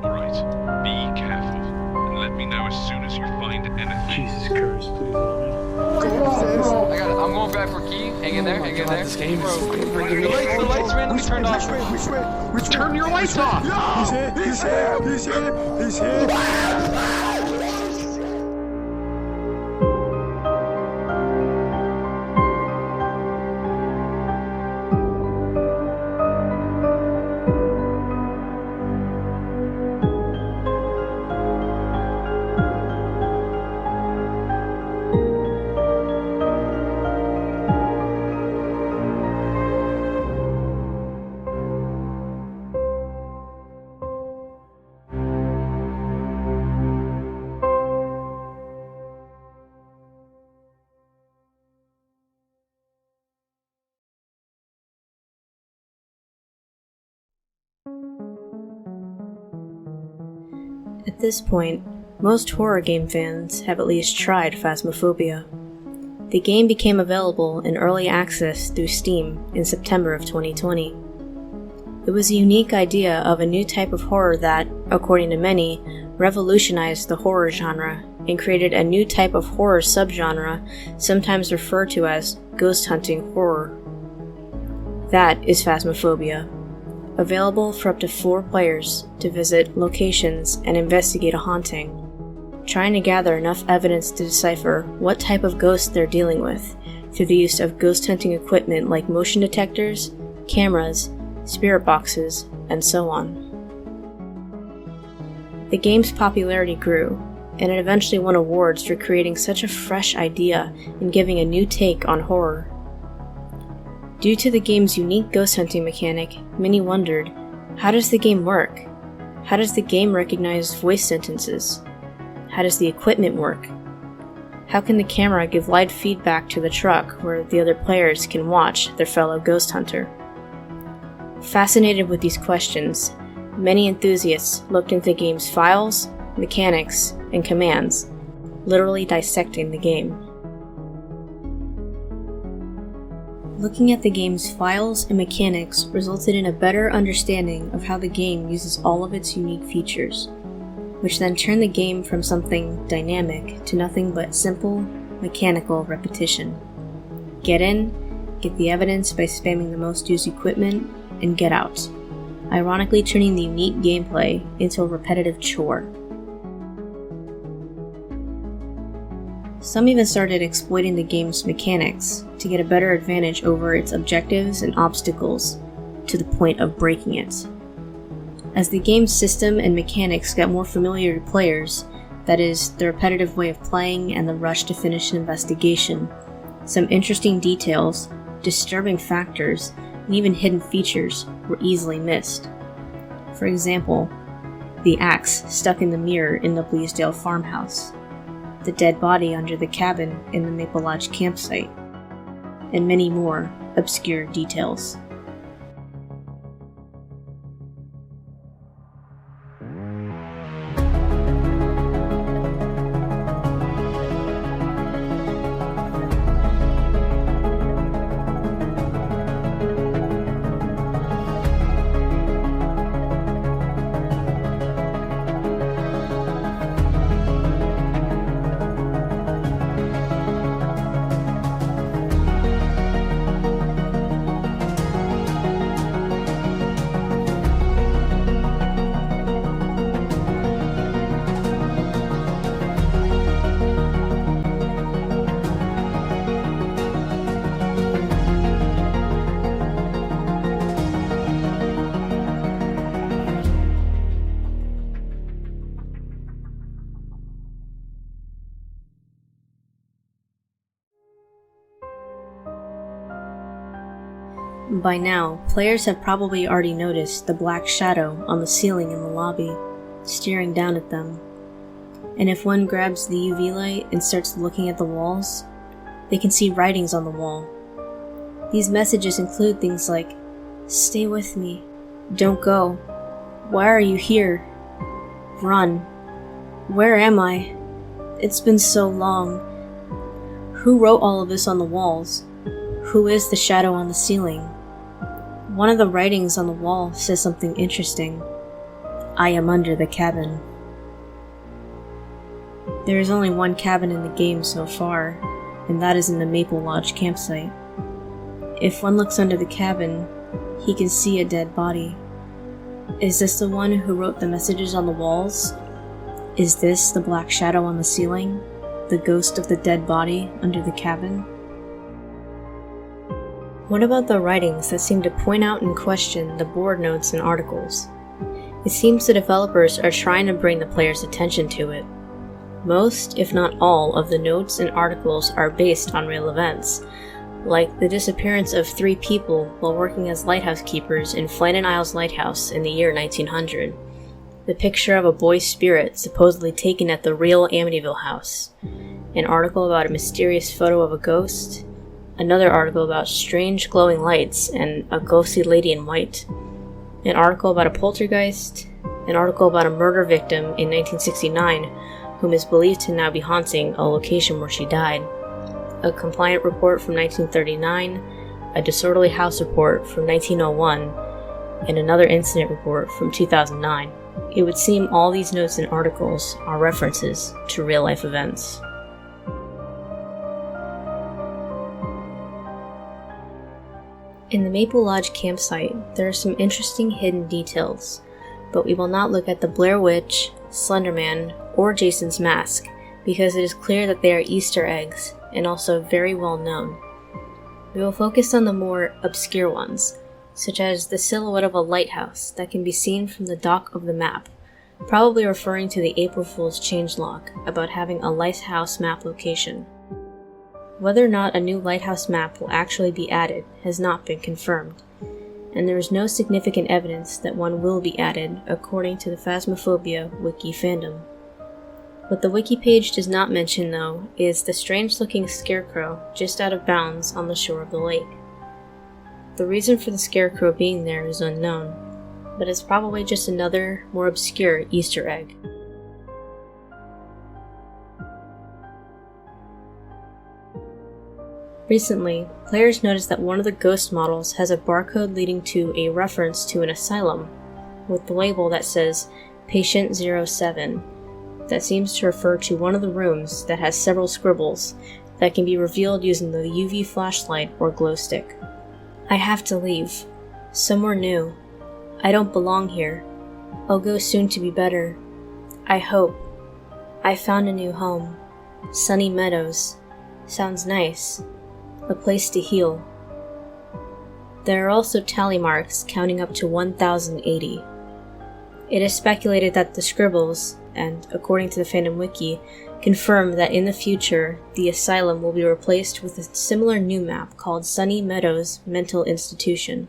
Alright, be careful, and let me know as soon as you find anything. Jesus Christ, please help me. I got it. I'm going back for key. Hang in there, hang in there. This game is The lights randomly turned off. Turn your lights off! He's here. At this point, most horror game fans have at least tried Phasmophobia. The game became available in early access through Steam in September of 2020. It was a unique idea of a new type of horror that, according to many, revolutionized the horror genre and created a new type of horror subgenre, sometimes referred to as ghost hunting horror. That is Phasmophobia. Available for up to 4 players to visit locations and investigate a haunting, trying to gather enough evidence to decipher what type of ghost they're dealing with through the use of ghost hunting equipment like motion detectors, cameras, spirit boxes, and so on. The game's popularity grew, and it eventually won awards for creating such a fresh idea and giving a new take on horror. Due to the game's unique ghost hunting mechanic, many wondered, how does the game work? How does the game recognize voice sentences? How does the equipment work? How can the camera give live feedback to the truck where the other players can watch their fellow ghost hunter? Fascinated with these questions, many enthusiasts looked into the game's files, mechanics, and commands, literally dissecting the game. Looking at the game's files and mechanics resulted in a better understanding of how the game uses all of its unique features, which then turned the game from something dynamic to nothing but simple, mechanical repetition. Get in, get the evidence by spamming the most used equipment, and get out, ironically turning the unique gameplay into a repetitive chore. Some even started exploiting the game's mechanics to get a better advantage over its objectives and obstacles, to the point of breaking it. As the game's system and mechanics got more familiar to players, that is, the repetitive way of playing and the rush to finish an investigation, some interesting details, disturbing factors, and even hidden features were easily missed. For example, the axe stuck in the mirror in the Bleasdale farmhouse, the dead body under the cabin in the Maple Lodge campsite, and many more obscure details. By now, players have probably already noticed the black shadow on the ceiling in the lobby, staring down at them. And if one grabs the UV light and starts looking at the walls, they can see writings on the wall. These messages include things like, "Stay with me," "Don't go," "Why are you here?" "Run," "Where am I?" "It's been so long." Who wrote all of this on the walls? Who is the shadow on the ceiling? One of the writings on the wall says something interesting. I am under the cabin. There is only one cabin in the game so far, and that is in the Maple Lodge campsite. If one looks under the cabin, he can see a dead body. Is this the one who wrote the messages on the walls? Is this the black shadow on the ceiling? The ghost of the dead body under the cabin? What about the writings that seem to point out and question the board notes and articles? It seems the developers are trying to bring the player's attention to it. Most, if not all, of the notes and articles are based on real events, like the disappearance of 3 people while working as lighthouse keepers in Flannan Isles Lighthouse in the year 1900, the picture of a boy's spirit supposedly taken at the real Amityville house, an article about a mysterious photo of a ghost, another article about strange glowing lights and a ghostly lady in white, an article about a poltergeist, an article about a murder victim in 1969 whom is believed to now be haunting a location where she died, a compliant report from 1939, a disorderly house report from 1901, and another incident report from 2009. It would seem all these notes and articles are references to real-life events. In the Maple Lodge campsite, there are some interesting hidden details, but we will not look at the Blair Witch, Slender Man, or Jason's mask, because it is clear that they are Easter eggs, and also very well known. We will focus on the more obscure ones, such as the silhouette of a lighthouse that can be seen from the dock of the map, probably referring to the April Fool's changelog about having a lighthouse map location. Whether or not a new lighthouse map will actually be added has not been confirmed, and there is no significant evidence that one will be added according to the Phasmophobia wiki fandom. What the wiki page does not mention, though, is the strange-looking scarecrow just out of bounds on the shore of the lake. The reason for the scarecrow being there is unknown, but it's probably just another, more obscure Easter egg. Recently, players noticed that one of the ghost models has a barcode leading to a reference to an asylum, with the label that says Patient 07. That seems to refer to one of the rooms that has several scribbles that can be revealed using the UV flashlight or glow stick. I have to leave. Somewhere new. I don't belong here. I'll go soon to be better. I hope. I found a new home. Sunny Meadows. Sounds nice. A place to heal. There are also tally marks counting up to 1080. It is speculated that the scribbles, and according to the fandom wiki, confirm that in the future, the asylum will be replaced with a similar new map called Sunny Meadows Mental Institution.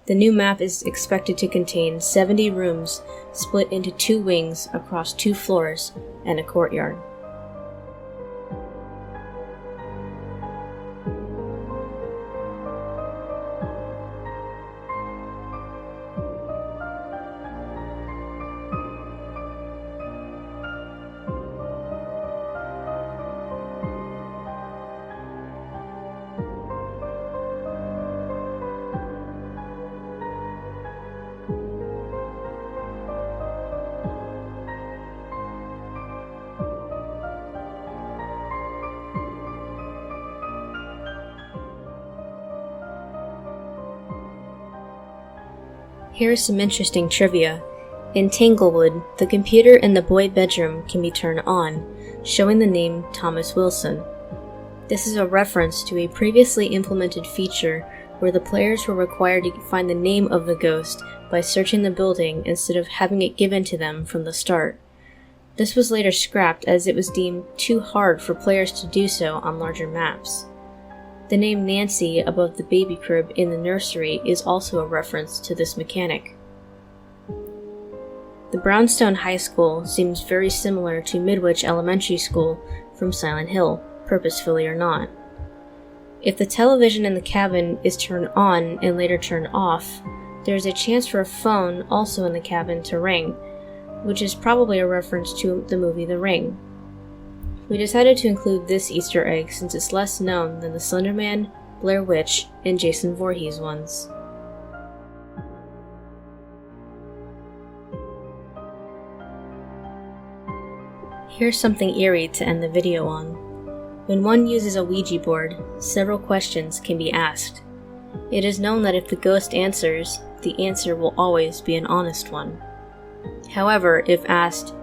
The new map is expected to contain 70 rooms split into 2 wings across 2 floors and a courtyard. Here is some interesting trivia. In Tanglewood, the computer in the boy bedroom can be turned on, showing the name Thomas Wilson. This is a reference to a previously implemented feature where the players were required to find the name of the ghost by searching the building instead of having it given to them from the start. This was later scrapped as it was deemed too hard for players to do so on larger maps. The name Nancy above the baby crib in the nursery is also a reference to this mechanic. The Brownstone High School seems very similar to Midwich Elementary School from Silent Hill, purposefully or not. If the television in the cabin is turned on and later turned off, there is a chance for a phone also in the cabin to ring, which is probably a reference to the movie The Ring. We decided to include this Easter egg since it's less known than the Slender Man, Blair Witch, and Jason Voorhees ones. Here's something eerie to end the video on. When one uses a Ouija board, several questions can be asked. It is known that if the ghost answers, the answer will always be an honest one. However, if asked,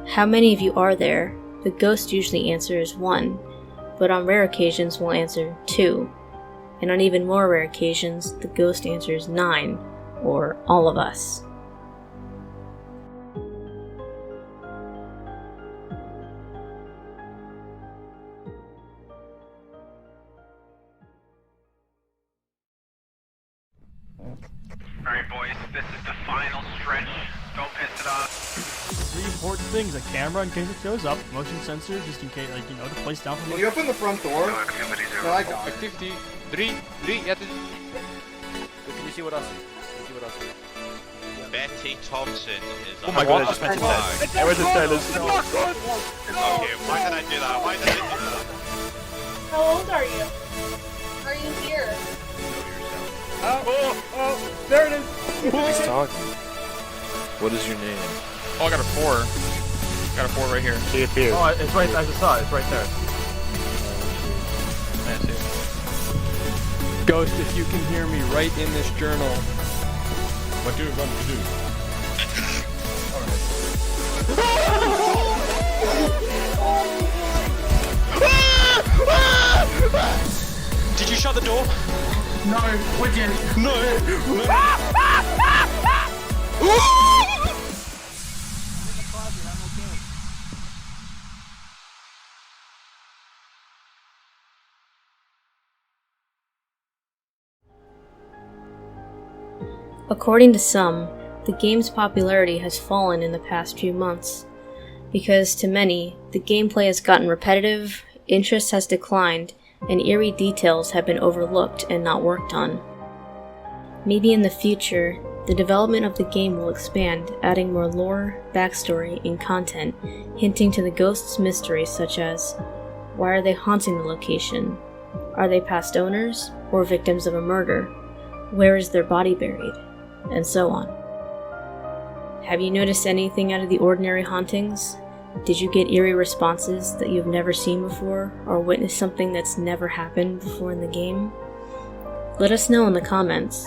"How many of you are there?" the ghost usually answers 1, but on rare occasions will answer 2, and on even more rare occasions, the ghost answers 9, or all of us. Alright boys, this is the final stretch. Don't piss it off. Three important things: a camera in case it shows up, motion sensor just in case, like, you know, to place down from. Can you open the front door? No, I got it. Activity 3, yeah. Can you see what I see? Can you see what I see? Betty Thompson is. Oh my god, I just meant to say. There was a stylus. Okay, why did I do that? Why did I do that? How old are you? Are you here? Oh, there it is! He's talking. What is your name? Oh, I got a 4. Got a 4 right here. See it here. Oh, it's right. I just saw it. It's right there. I see it. Ghost, if you can hear me, write in this journal. What do you want to do? Did you shut the door? No, we didn't. No. According to some, the game's popularity has fallen in the past few months, because to many, the gameplay has gotten repetitive, interest has declined, and eerie details have been overlooked and not worked on. Maybe in the future, the development of the game will expand, adding more lore, backstory, and content, hinting to the ghost's mysteries such as, why are they haunting the location? Are they past owners, or victims of a murder? Where is their body buried? And so on. Have you noticed anything out of the ordinary hauntings? Did you get eerie responses that you've never seen before, or witness something that's never happened before in the game? Let us know in the comments.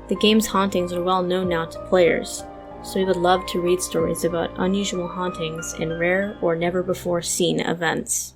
The game's hauntings are well known now to players, so we would love to read stories about unusual hauntings and rare or never before seen events.